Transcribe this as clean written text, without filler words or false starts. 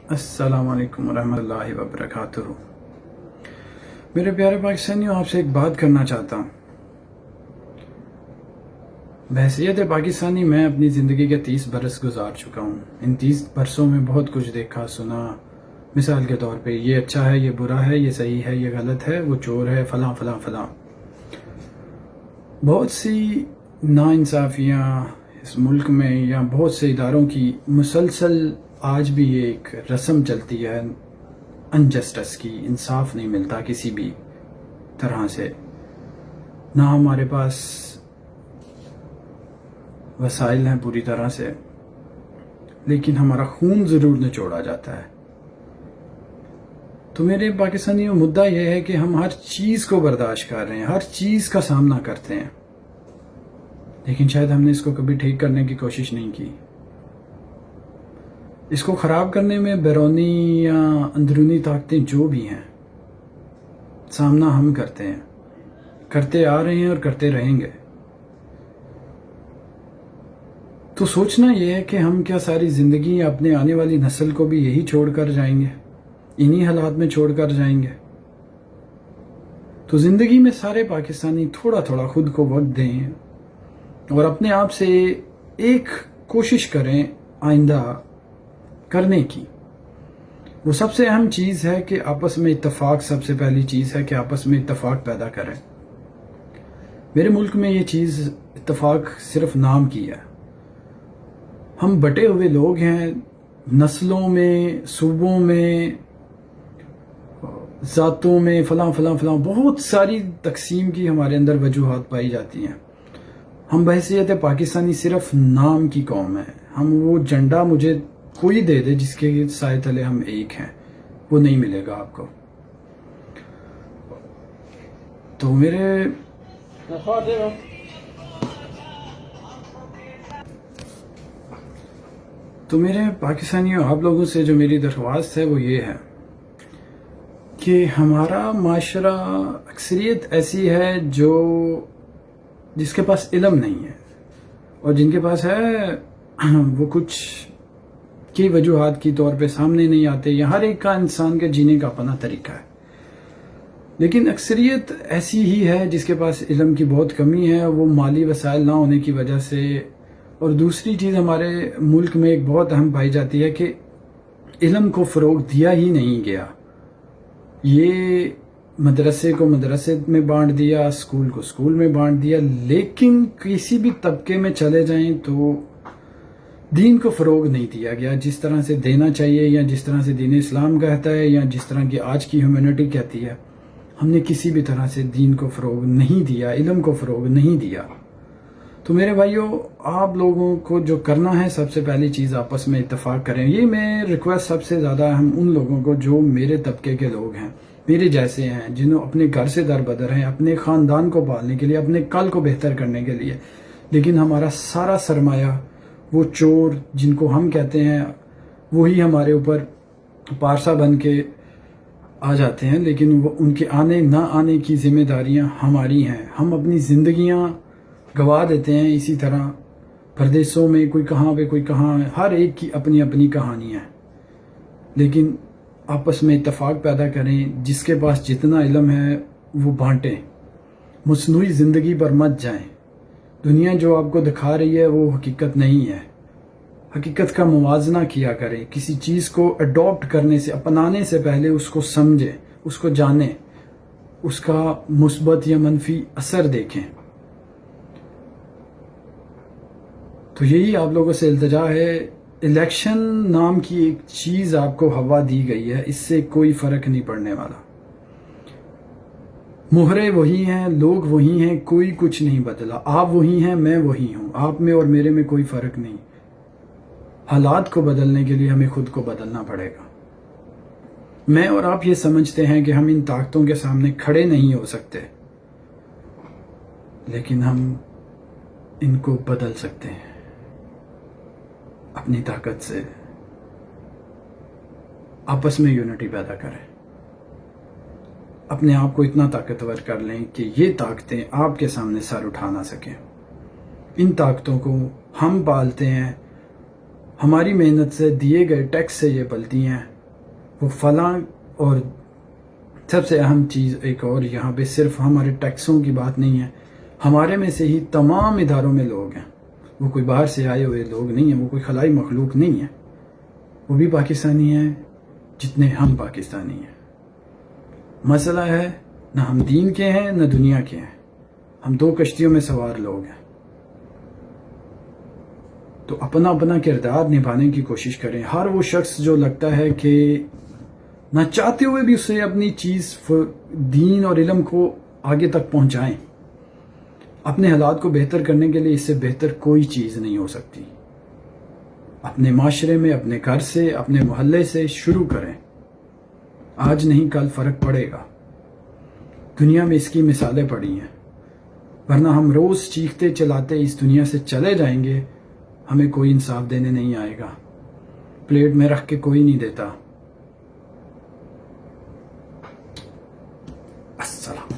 السلام علیکم ورحمۃ اللہ وبرکاتہ۔ میرے پیارے پاکستانیوں، آپ سے ایک بات کرنا چاہتا ہوں۔ بحیثیت پاکستانی میں اپنی زندگی کے 30 برس گزار چکا ہوں۔ ان 30 برسوں میں بہت کچھ دیکھا سنا۔ مثال کے طور پہ یہ اچھا ہے، یہ برا ہے، یہ صحیح ہے، یہ غلط ہے، وہ چور ہے، فلاں فلاں فلاں۔ بہت سی ناانصافیاں اس ملک میں یا بہت سے اداروں کی مسلسل آج بھی یہ ایک رسم چلتی ہے، انجسٹس کی، انصاف نہیں ملتا کسی بھی طرح سے۔ نہ ہمارے پاس وسائل ہیں پوری طرح سے، لیکن ہمارا خون ضرور نچوڑا جاتا ہے۔ تو میرے پاکستانیوں، مدعا یہ ہے کہ ہم ہر چیز کو برداشت کر رہے ہیں، ہر چیز کا سامنا کرتے ہیں، لیکن شاید ہم نے اس کو کبھی ٹھیک کرنے کی کوشش نہیں کی۔ اس کو خراب کرنے میں بیرونی یا اندرونی طاقتیں جو بھی ہیں، سامنا ہم کرتے ہیں، کرتے آ رہے ہیں اور کرتے رہیں گے۔ تو سوچنا یہ ہے کہ ہم کیا ساری زندگی اپنے آنے والی نسل کو بھی یہی چھوڑ کر جائیں گے، انہی حالات میں چھوڑ کر جائیں گے؟ تو زندگی میں سارے پاکستانی تھوڑا تھوڑا خود کو وقت دیں اور اپنے آپ سے ایک کوشش کریں آئندہ کرنے کی۔ وہ سب سے اہم چیز ہے کہ آپس میں اتفاق، سب سے پہلی چیز ہے کہ آپس میں اتفاق پیدا کریں۔ میرے ملک میں یہ چیز اتفاق صرف نام کی ہے۔ ہم بٹے ہوئے لوگ ہیں، نسلوں میں، صوبوں میں، ذاتوں میں، فلاں فلاں فلاں، بہت ساری تقسیم کی ہمارے اندر وجوہات پائی جاتی ہیں۔ ہم بحیثیت پاکستانی صرف نام کی قوم ہے۔ ہم وہ جھنڈا مجھے کوئی دے دے جس کے سائے تلے ہم ایک ہیں، وہ نہیں ملے گا آپ کو۔ تو میرے پاکستانیوں، آپ لوگوں سے جو میری درخواست ہے وہ یہ ہے کہ ہمارا معاشرہ اکثریت ایسی ہے جس کے پاس علم نہیں ہے، اور جن کے پاس ہے وہ کچھ کی وجوہات کی طور پہ سامنے نہیں آتے، یا ہر ایک کا انسان کے جینے کا اپنا طریقہ ہے۔ لیکن اکثریت ایسی ہی ہے جس کے پاس علم کی بہت کمی ہے، وہ مالی وسائل نہ ہونے کی وجہ سے۔ اور دوسری چیز ہمارے ملک میں ایک بہت اہم پائی جاتی ہے کہ علم کو فروغ دیا ہی نہیں گیا۔ یہ مدرسے کو مدرسے میں بانٹ دیا، اسکول کو اسکول میں بانٹ دیا، لیکن کسی بھی طبقے میں چلے جائیں تو دین کو فروغ نہیں دیا گیا جس طرح سے دینا چاہیے، یا جس طرح سے دین اسلام کہتا ہے، یا جس طرح کی آج کی ہیومینٹی کہتی ہے۔ ہم نے کسی بھی طرح سے دین کو فروغ نہیں دیا، علم کو فروغ نہیں دیا۔ تو میرے بھائیوں، آپ لوگوں کو جو کرنا ہے، سب سے پہلی چیز آپس میں اتفاق کریں۔ یہ میں ریکویسٹ سب سے زیادہ ہم ان لوگوں کو جو میرے طبقے کے لوگ ہیں، میرے جیسے ہیں، جنہوں اپنے گھر سے در بدر ہیں، اپنے خاندان کو پالنے کے لیے، اپنے کل کو بہتر کرنے کے لیے، لیکن ہمارا سارا سرمایہ وہ چور جن کو ہم کہتے ہیں وہی ہمارے اوپر پارسا بن کے آ جاتے ہیں، لیکن وہ ان کے آنے نہ آنے کی ذمہ داریاں ہماری ہیں۔ ہم اپنی زندگیاں گوا دیتے ہیں اسی طرح پردیسوں میں، کوئی کہاں پہ کوئی کہاں، ہر ایک کی اپنی اپنی کہانی ہے۔ لیکن آپس میں اتفاق پیدا کریں، جس کے پاس جتنا علم ہے وہ بانٹیں، مصنوعی زندگی پر مت جائیں۔ دنیا جو آپ کو دکھا رہی ہے وہ حقیقت نہیں ہے۔ حقیقت کا موازنہ کیا کریں، کسی چیز کو اڈاپٹ کرنے سے، اپنانے سے پہلے اس کو سمجھیں، اس کو جانیں، اس کا مثبت یا منفی اثر دیکھیں۔ تو یہی آپ لوگوں سے التجا ہے۔ الیکشن نام کی ایک چیز آپ کو ہوا دی گئی ہے، اس سے کوئی فرق نہیں پڑنے والا۔ مہرے وہی ہیں، لوگ وہی ہیں، کوئی کچھ نہیں بدلا۔ آپ وہی ہیں، میں وہی ہوں، آپ میں اور میرے میں کوئی فرق نہیں۔ حالات کو بدلنے کے لیے ہمیں خود کو بدلنا پڑے گا۔ میں اور آپ یہ سمجھتے ہیں کہ ہم ان طاقتوں کے سامنے کھڑے نہیں ہو سکتے، لیکن ہم ان کو بدل سکتے ہیں اپنی طاقت سے۔ آپس میں یونٹی پیدا کریں، اپنے آپ کو اتنا طاقتور کر لیں کہ یہ طاقتیں آپ کے سامنے سر اٹھا نہ سکیں۔ ان طاقتوں کو ہم پالتے ہیں، ہماری محنت سے، دیے گئے ٹیکس سے یہ پلتی ہیں، وہ فلاں. اور سب سے اہم چیز ایک اور یہاں پہ صرف ہمارے ٹیکسوں کی بات نہیں ہے، ہمارے میں سے ہی تمام اداروں میں لوگ ہیں. وہ کوئی باہر سے آئے ہوئے لوگ نہیں ہیں، وہ کوئی خلائی مخلوق نہیں ہے، وہ بھی پاکستانی ہیں جتنے ہم پاکستانی ہیں. مسئلہ ہے نہ ہم دین کے ہیں نہ دنیا کے ہیں، ہم دو کشتیوں میں سوار لوگ ہیں. تو اپنا اپنا کردار نبھانے کی کوشش کریں. ہر وہ شخص جو لگتا ہے کہ نہ چاہتے ہوئے بھی اسے اپنی چیز دین اور علم کو آگے تک پہنچائیں. اپنے حالات کو بہتر کرنے کے لیے اس سے بہتر کوئی چیز نہیں ہو سکتی. اپنے معاشرے میں، اپنے گھر سے، اپنے محلے سے شروع کریں. آج نہیں کل فرق پڑے گا. دنیا میں اس کی مثالیں پڑی ہیں، ورنہ ہم روز چیختے چلاتے اس دنیا سے چلے جائیں گے، ہمیں کوئی انصاف دینے نہیں آئے گا. پلیٹ میں رکھ کے کوئی نہیں دیتا. السلام.